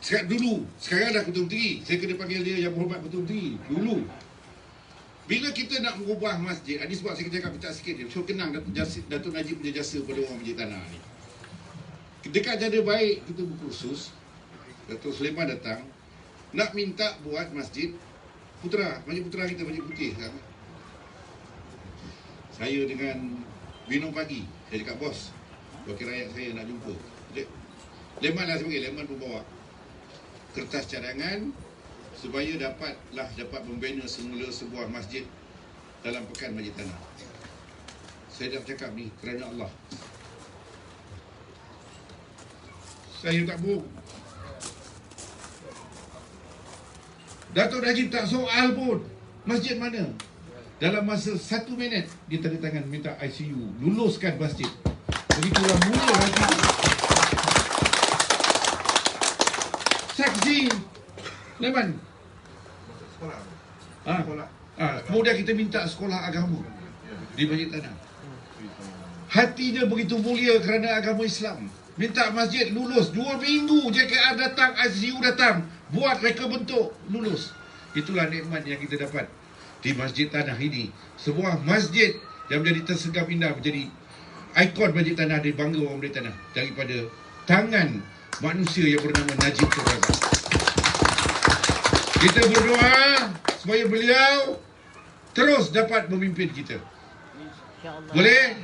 Sekarang dah Ketua Menteri. Saya kena panggil dia Yang Berhormat Ketua Menteri. Dulu. Bila kita nak mengubah masjid, ini sebab saya cakap minta sikit dia. So kenang Datuk Najib punya jasa pada orang Masjid Tanah ni. Dekat Jada Baik kita berkursus, Datuk Sulaiman datang nak minta buat masjid Putra, Masjid Putra kita, Masjid Putih sekarang. Saya dengan Bino Pagi, saya dekat bos, wakil rakyat saya nak jumpa. Leman lah saya panggil, Leman pun bawa kertas cadangan supaya dapat membina semula sebuah masjid dalam Pekan Masjid Tanah. Saya dah cakap ni kerana Allah. Saya tak bohong. Datuk Najib tak soal pun masjid mana. Dalam masa 1 minit dia tanda tangan minta ICU, luluskan masjid. Begitulah mula lagi. Saksi Leman. Kemudian kita minta sekolah agama di Masjid Tanah. Hati dia begitu mulia kerana agama Islam. Minta masjid lulus 2 minggu JKR datang, ICU datang, buat reka bentuk, lulus. Itulah nikmat yang kita dapat di Masjid Tanah ini. Sebuah masjid yang menjadi tersegar indah, menjadi ikon Masjid Tanah, dibangga orang Masjid Tanah daripada tangan manusia yang bernama Najib Razak. Kita berdoa supaya beliau terus dapat memimpin kita. Boleh?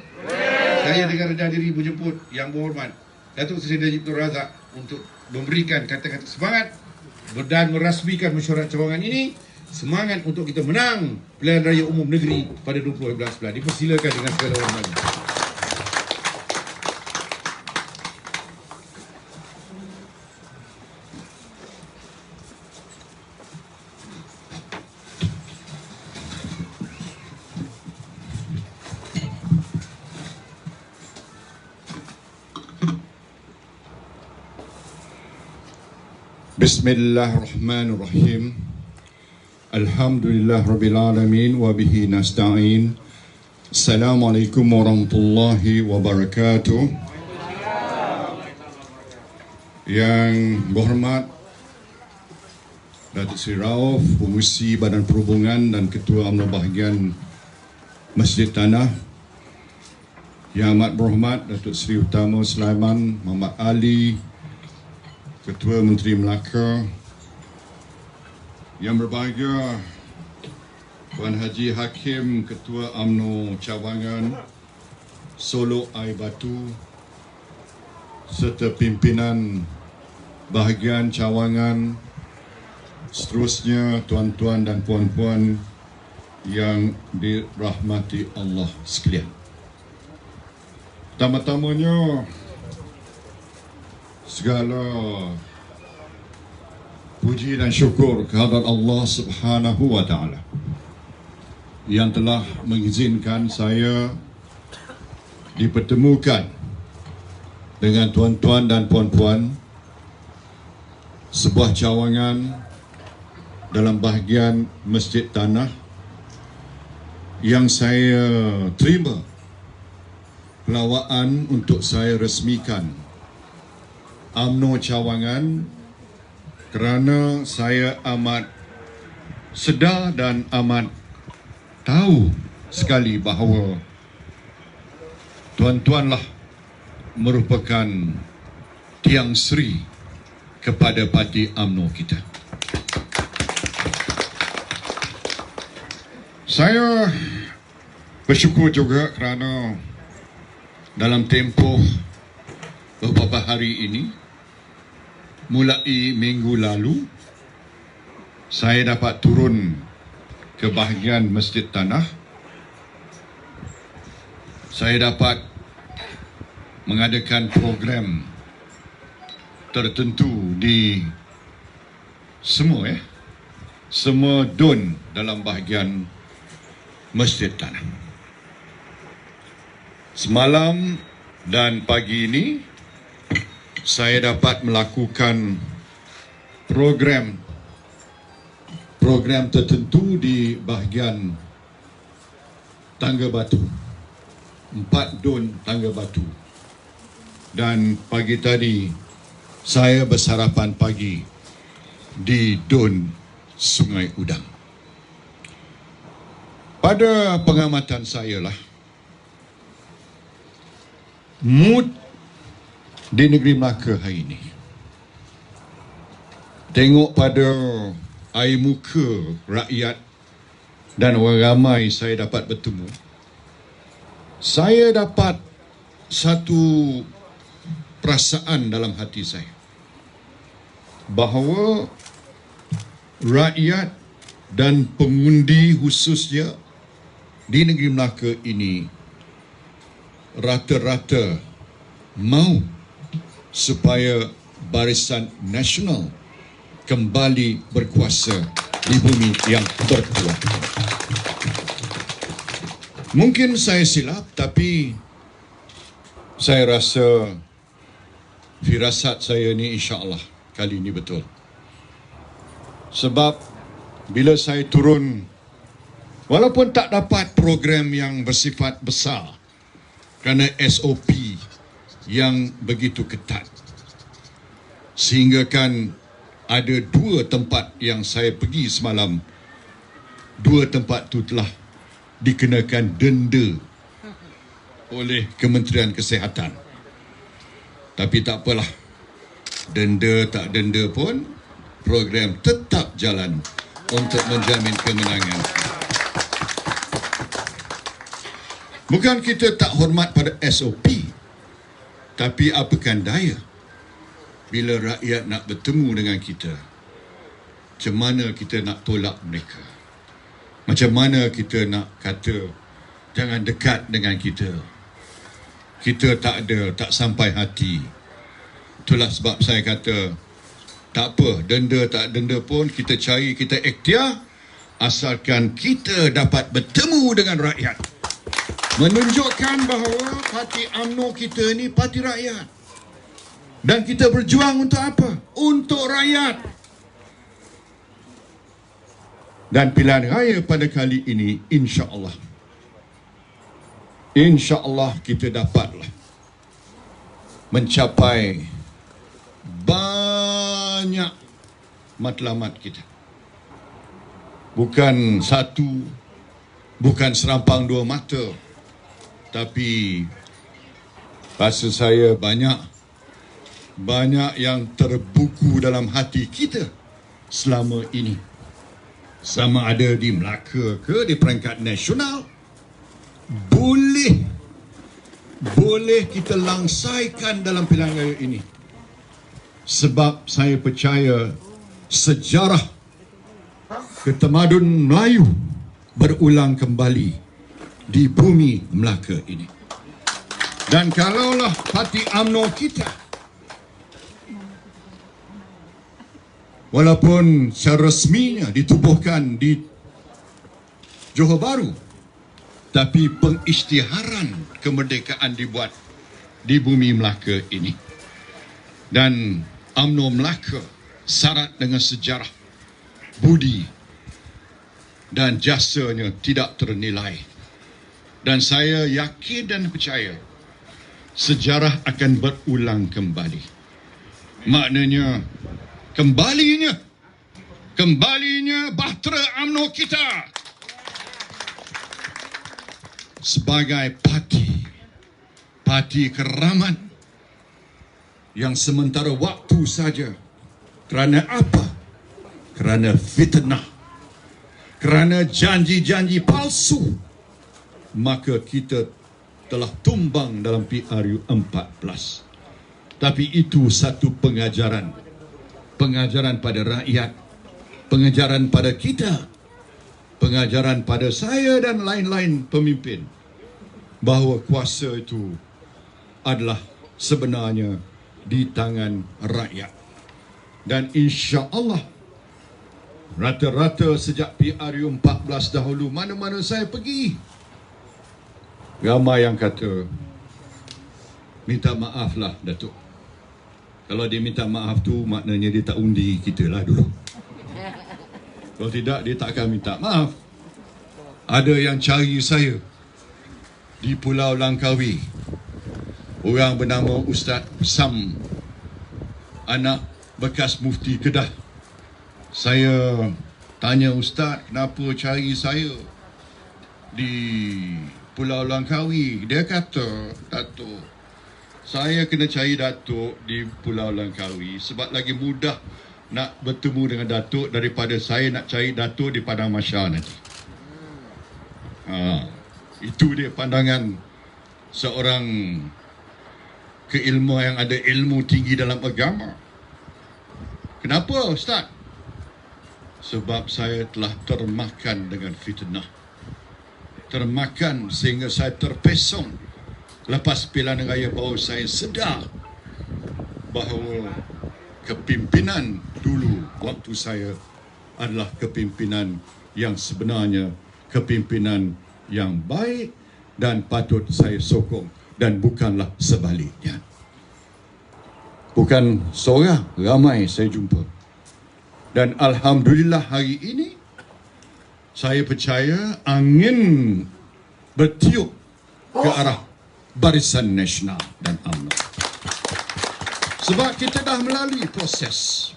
Saya dengan rendah diri menjemput Yang Berhormat Datuk Seri Najib Razak untuk memberikan kata-kata semangat dan merasmikan mesyuarat cawangan ini. Semangat untuk kita menang pilihan raya umum negeri pada 2011. Dipersilakan dengan segala hormat. Bismillahirrahmanirrahim. Alhamdulillah Rabbil Alamin wa bihi nasta'in. Assalamualaikum warahmatullahi wabarakatuh. Yang berhormat Datuk Seri Rauf, Pengerusi Badan Perhubungan dan Ketua UMNO Bahagian Masjid Tanah. Yang amat berhormat Datuk Seri Utama Sulaiman Muhammad Ali, Ketua Menteri Melaka. Yang berbahagia Puan Haji Hakim, Ketua UMNO Cawangan Solo Air Batu, serta pimpinan bahagian cawangan, seterusnya tuan-tuan dan puan-puan yang dirahmati Allah sekalian. Pertama-tamanya segala puji dan syukur kehadrat Allah Subhanahu wa taala yang telah mengizinkan saya dipertemukan dengan tuan-tuan dan puan-puan sebuah cawangan dalam bahagian Masjid Tanah yang saya terima pelawaan untuk saya resmikan UMNO Cawangan kerana saya amat sedar dan amat tahu sekali bahawa tuan-tuanlah merupakan tiang seri kepada parti UMNO kita. Saya bersyukur juga kerana dalam tempoh beberapa hari ini, mulai minggu lalu, saya dapat turun ke bahagian Masjid Tanah. Saya dapat mengadakan program tertentu di semua don dalam bahagian Masjid Tanah. Semalam dan pagi ini saya dapat melakukan program tertentu di bahagian Tangga Batu, 4 don Tangga Batu. Dan pagi tadi saya bersarapan pagi di Dun Sungai Udang. Pada pengamatan saya lah, mood di negeri Melaka hari ini, tengok pada air muka rakyat dan orang ramai saya dapat bertemu, saya dapat satu perasaan dalam hati saya bahawa rakyat dan pengundi khususnya di negeri Melaka ini rata-rata mahu supaya Barisan Nasional kembali berkuasa di bumi yang bertuah. Mungkin saya silap, tapi saya rasa firasat saya ni insya-Allah kali ini betul. Sebab bila saya turun, walaupun tak dapat program yang bersifat besar kerana SOP yang begitu ketat, sehingga kan ada 2 tempat yang saya pergi semalam, 2 tempat tu telah dikenakan denda oleh Kementerian Kesihatan. Tapi tak apalah, denda tak denda pun, program tetap jalan untuk menjamin kemenangan. Bukan kita tak hormat pada SOP, tapi apakan daya bila rakyat nak bertemu dengan kita, macam mana kita nak tolak mereka? Macam mana kita nak kata jangan dekat dengan kita? Kita tak sampai hati. Itulah sebab saya kata tak apa, denda tak denda pun kita cari, kita ikhtiar, asalkan kita dapat bertemu dengan rakyat, menunjukkan bahawa parti UMNO kita ni parti rakyat. Dan kita berjuang untuk apa? Untuk rakyat. Dan pilihan raya pada kali ini, insya-Allah kita dapatlah mencapai banyak matlamat kita. Bukan satu, bukan serampang 2 mata, tapi rasa saya banyak yang terbuku dalam hati kita selama ini. Sama ada di Melaka ke di peringkat nasional, boleh kita langsaikan dalam pilihan raya ini. Sebab saya percaya sejarah ketamadun Melayu berulang kembali di bumi Melaka ini. Dan kalaulah parti UMNO kita, walaupun secara resminya ditubuhkan di Johor Bahru, tapi pengisytiharan kemerdekaan dibuat di bumi Melaka ini. Dan UMNO Melaka syarat dengan sejarah, budi dan jasanya tidak ternilai. Dan saya yakin dan percaya sejarah akan berulang kembali. Maknanya kembalinya bahtera UMNO kita sebagai parti keramat yang sementara waktu saja. Kerana apa? Kerana fitnah, kerana janji-janji palsu, maka kita telah tumbang dalam PRU 14. Tapi itu satu pengajaran pada rakyat, pengajaran pada kita, pengajaran pada saya dan lain-lain pemimpin, bahawa kuasa itu adalah sebenarnya di tangan rakyat. Dan insya-Allah rata-rata sejak PRU 14 dahulu, mana-mana saya pergi, ramai yang kata minta maaf lah Datuk. Kalau dia minta maaf tu maknanya dia tak undi kita lah dulu. Kalau tidak, dia tak akan minta maaf. Ada yang cari saya di Pulau Langkawi, orang bernama Ustaz Sam anak bekas mufti Kedah. Saya tanya Ustaz, kenapa cari saya di Pulau Langkawi? Dia kata, Datuk, saya kena cari Datuk di Pulau Langkawi sebab lagi mudah nak bertemu dengan Datuk daripada saya nak cari Datuk di Padang Masyar nanti. Itu dia pandangan seorang keilmuan yang ada ilmu tinggi dalam agama. Kenapa Ustaz? Sebab saya telah termakan dengan fitnah. Termakan sehingga saya terpesong. Lepas pilihan raya baru saya sedar bahawa kepimpinan dulu waktu saya adalah kepimpinan yang sebenarnya kepimpinan yang baik dan patut saya sokong dan bukanlah sebaliknya. Bukan seorang, ramai saya jumpa. Dan alhamdulillah hari ini saya percaya angin bertiup ke arah Barisan Nasional dan UMNO. Sebab kita dah melalui proses.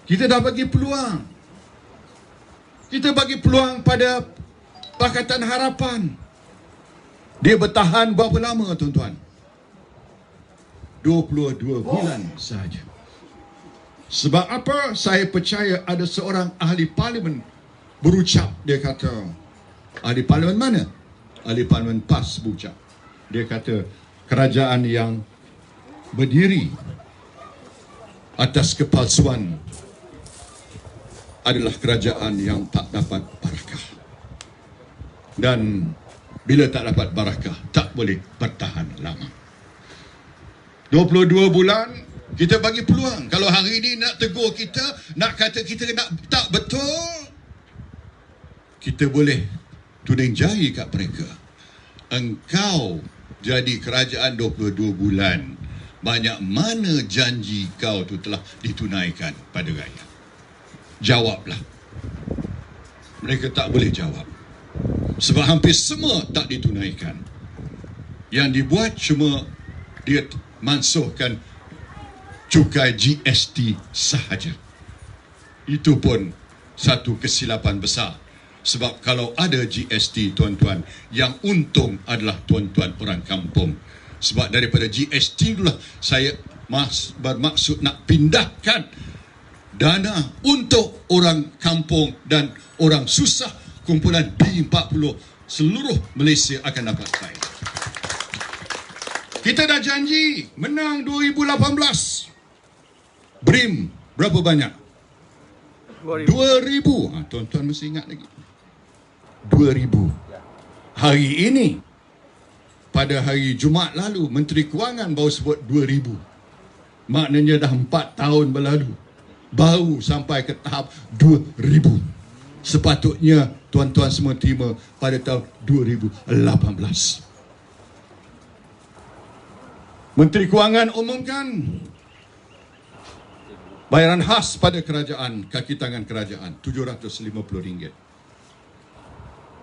Kita dah bagi peluang. Kita bagi peluang pada Pakatan Harapan. Dia bertahan berapa lama tuan-tuan? 22 bulan sahaja. Sebab apa? Saya percaya ada seorang ahli parlimen berucap, dia kata, ahli parlimen mana? Ahli parlimen PAS berucap. Dia kata, kerajaan yang berdiri atas kepalsuan adalah kerajaan yang tak dapat barakah. Dan bila tak dapat barakah, tak boleh bertahan lama. 22 bulan, kita bagi peluang. Kalau hari ini nak tegur kita, nak kata kita nak tak betul, kita boleh tuding jari kat mereka. Engkau jadi kerajaan 22 bulan. Banyak mana janji kau tu telah ditunaikan pada rakyat? Jawablah. Mereka tak boleh jawab. Sebab hampir semua tak ditunaikan. Yang dibuat cuma dia mansuhkan cukai GST sahaja. Itu pun satu kesilapan besar. Sebab kalau ada GST, tuan-tuan, yang untung adalah tuan-tuan orang kampung. Sebab daripada GST itulah saya bermaksud nak pindahkan dana untuk orang kampung dan orang susah. Kumpulan B40 seluruh Malaysia akan dapat faedah. Kita dah janji menang 2018. BRIM berapa banyak? 2,000. Tuan-tuan mesti ingat lagi. 2,000. Hari ini, pada hari Jumaat lalu, Menteri Kewangan baru sebut 2,000. Maknanya dah 4 tahun berlalu. Baru sampai ke tahap 2,000. Sepatutnya tuan-tuan semua terima pada tahun 2018. Menteri Kewangan umumkan bayaran khas pada kerajaan, kaki tangan kerajaan, RM750.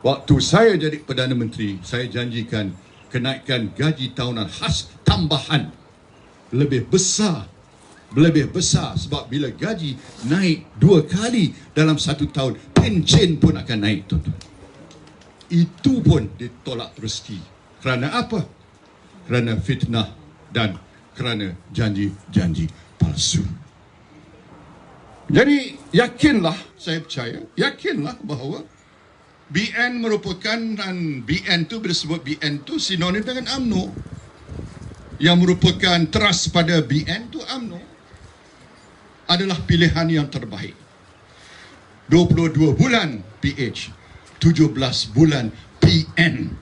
Waktu saya jadi Perdana Menteri, saya janjikan kenaikan gaji tahunan khas tambahan lebih besar sebab bila gaji naik 2 kali dalam 1 tahun, pencen pun akan naik, tuan-tuan. Itu pun ditolak rezeki. Kerana apa? Kerana fitnah dan kerana janji-janji palsu. Jadi yakinlah, saya percaya, yakinlah bahawa BN merupakan, dan BN tu bila sebut BN tu sinonim dengan UMNO. Yang merupakan trust pada BN tu UMNO adalah pilihan yang terbaik. 22 bulan PH, 17 bulan PN.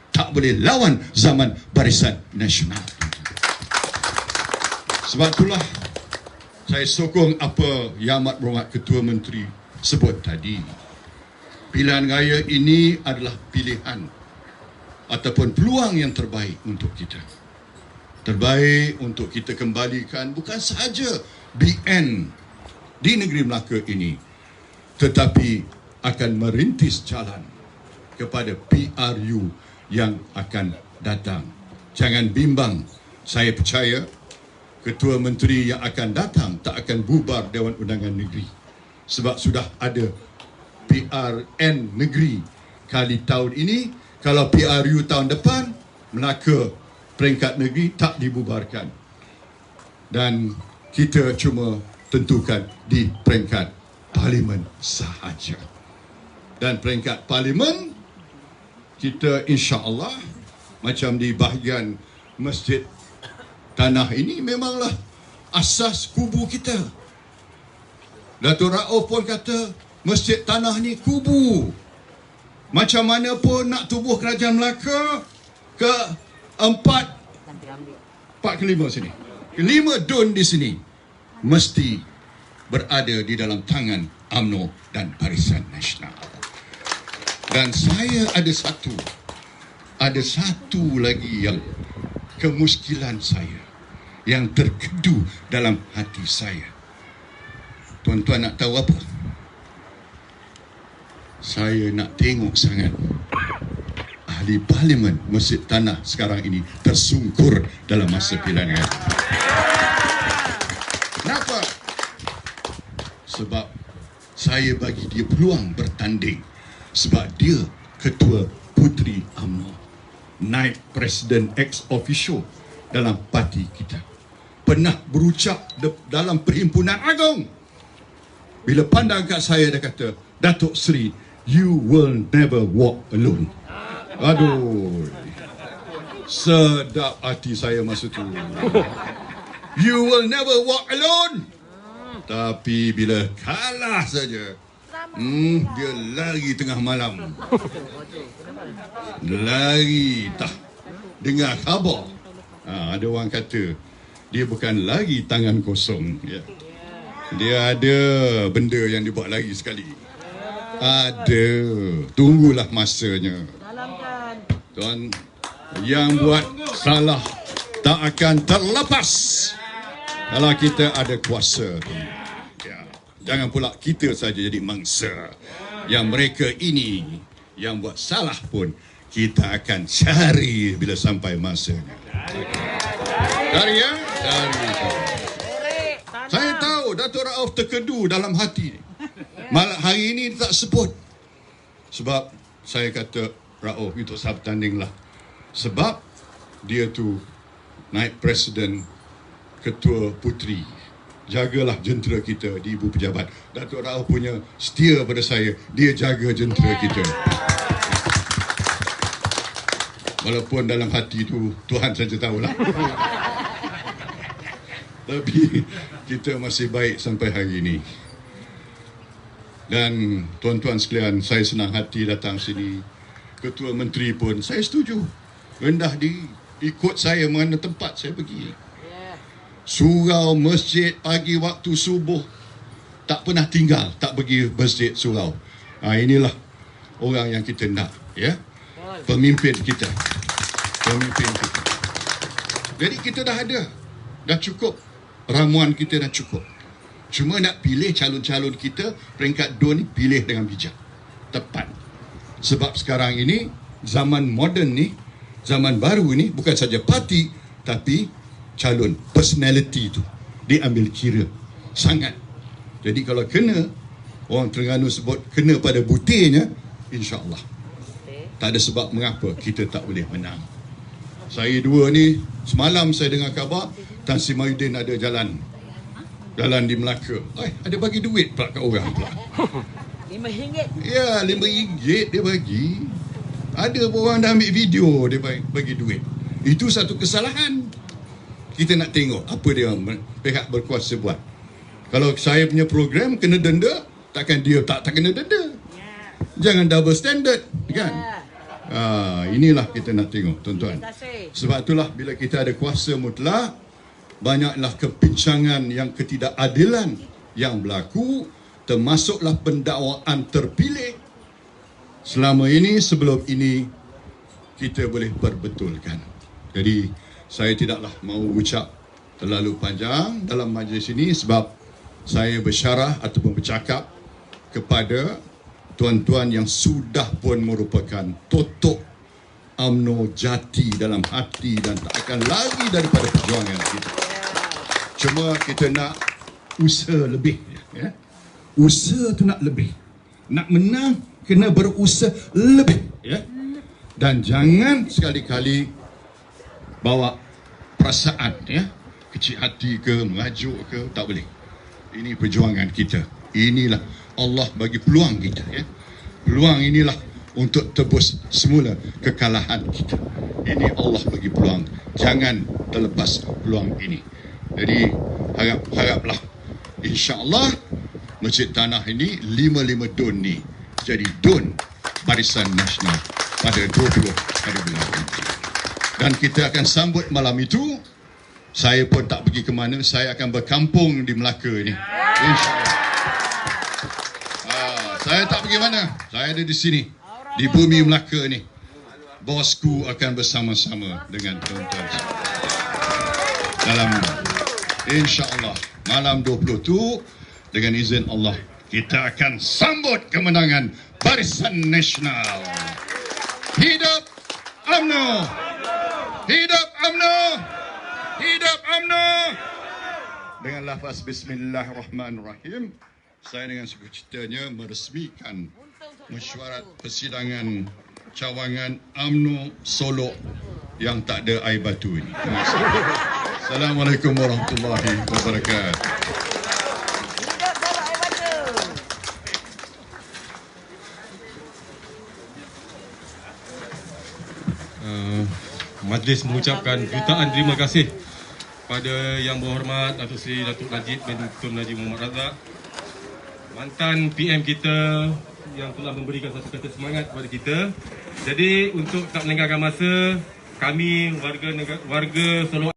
Tak boleh lawan zaman Barisan Nasional. Sebab itulah saya sokong apa Yang Amat Berhormat Ketua Menteri sebut tadi. Pilihan raya ini adalah pilihan ataupun peluang yang terbaik untuk kita. Terbaik untuk kita kembalikan bukan sahaja BN di negeri Melaka ini, tetapi akan merintis jalan kepada PRU yang akan datang. Jangan bimbang, saya percaya Ketua Menteri yang akan datang tak akan bubar Dewan Undangan Negeri. Sebab sudah ada PRN Negeri kali tahun ini. Kalau PRU tahun depan, Melaka peringkat negeri tak dibubarkan. Dan kita cuma tentukan di peringkat Parlimen sahaja. Dan peringkat Parlimen, kita insya-Allah macam di bahagian Masjid Tanah ini memanglah asas kubu kita. Datuk Rauf pun kata Masjid Tanah ni kubu. Macam mana pun nak tubuh kerajaan Melaka ke 4 ke 5 sini. 5 dun di sini mesti berada di dalam tangan UMNO dan Barisan Nasional. Dan saya ada satu lagi yang kemuskilan saya, yang terkedu dalam hati saya. Tuan-tuan nak tahu apa? Saya nak tengok sangat ahli parlimen Masjid Tanah sekarang ini tersungkur dalam masa pilihan raya. Kenapa? Sebab saya bagi dia peluang bertanding. Sebab dia Ketua Puteri UMNO, naib Presiden ex officio dalam parti kita. Pernah berucap dalam Perhimpunan Agong. Bila pandang kat saya, dia kata, Datuk Seri, you will never walk alone. Aduh, sedap hati saya masa tu. You will never walk alone. Tapi bila kalah saja, dia lari tengah malam. Lari, tak dengar khabar. Ada orang kata, dia bukan lari tangan kosong. Ya. Dia ada benda yang dia buat lagi sekali. Ada. Tunggulah masanya. Tuan, yang buat salah tak akan terlepas kalau kita ada kuasa. Ya. Jangan pula kita saja jadi mangsa. Yang mereka ini yang buat salah pun kita akan cari bila sampai masanya. Cari ya? Cari. Saya tahu Datuk Rauf terkedu dalam hati. Malah hari ini tak sebut. Sebab saya kata, Rauf, itu sahab tandinglah. Sebab dia tu naib Presiden, Ketua Puteri. Jagalah jentera kita di Ibu Pejabat. Datuk Rauf punya setia pada saya. Dia jaga jentera kita. Walaupun dalam hati tu Tuhan saja tahulah. Tapi kita masih baik sampai hari ini. Dan tuan-tuan sekalian, saya senang hati datang sini. Ketua Menteri pun saya setuju. Rendah diri, ikut saya mana tempat saya pergi. Surau masjid pagi waktu subuh, tak pernah tinggal, tak pergi masjid surau. Inilah orang yang kita nak, ya. Pemimpin kita. Pemimpin kita. Jadi kita dah ada. Dah cukup. Ramuan kita dah cukup. Cuma nak pilih calon-calon kita, peringkat 2 ni pilih dengan bijak. Tepat. Sebab sekarang ini, zaman moden ni, zaman baru ni, bukan saja parti, tapi calon, personality tu diambil kira sangat. Jadi kalau kena, orang Terengganu sebut kena pada butirnya, insya-Allah. Tak ada sebab mengapa kita tak boleh menang. Saya dua ni, semalam saya dengar khabar Tan Sri Mahyudin ada jalan di Melaka. Ada bagi duit pula kat orang pula. RM5? Ya, RM5 dia bagi. Ada orang dah ambil video dia bagi duit. Itu satu kesalahan. Kita nak tengok apa dia pihak berkuasa buat. Kalau saya punya program kena denda, takkan dia tak kena denda. Jangan double standard, kan? Inilah kita nak tengok, tuan-tuan. Sebab itulah bila kita ada kuasa mutlak, banyaklah kepincangan yang ketidakadilan yang berlaku, termasuklah pendakwaan terpilih. Selama ini, sebelum ini, kita boleh perbetulkan. Jadi, saya tidaklah mahu ucap terlalu panjang dalam majlis ini sebab saya bersyarah ataupun bercakap kepada tuan-tuan yang sudah pun merupakan totok UMNO jati dalam hati dan tak akan lari daripada perjuangan kita. Cuma kita nak usaha lebih. Ya. Usaha tu nak lebih. Nak menang, kena berusaha lebih. Ya. Dan jangan sekali-kali bawa perasaan, ya, kecil hati ke, merajuk ke, tak boleh. Ini perjuangan kita. Inilah Allah bagi peluang kita. Ya. Peluang inilah untuk tebus semula kekalahan kita. Ini Allah bagi peluang. Jangan terlepas peluang ini. Jadi haraplah insya-Allah Masjid Tanah ini 55 DUN ni jadi DUN Barisan Nasional pada 20 hari bulan nanti. Dan kita akan sambut malam itu. Saya pun tak pergi ke mana, saya akan berkampung di Melaka ni. InsyaAllah. Saya tak pergi mana, saya ada di sini, di bumi Melaka ni. Bosku akan bersama-sama dengan tuan-tuan dalam insya-Allah malam 20 tu, dengan izin Allah kita akan sambut kemenangan Barisan Nasional. Hidup UMNO! Hidup UMNO! Hidup UMNO! Dengan lafaz Bismillahirrahmanirrahim, saya dengan sukacitanya meresmikan mesyuarat persidangan cawangan UMNO Solok yang tak ada air batu ini. Terima kasih. Assalamualaikum warahmatullahi wabarakatuh. Hidup Solok Air Batu. Majlis mengucapkan jutaan terima kasih pada Yang Berhormat Datuk Seri Datuk Najib bin Tun Najib Muhammad Razak, mantan PM kita yang telah memberikan satu kata semangat kepada kita. Jadi untuk tak melengahkan masa, kami warga Solok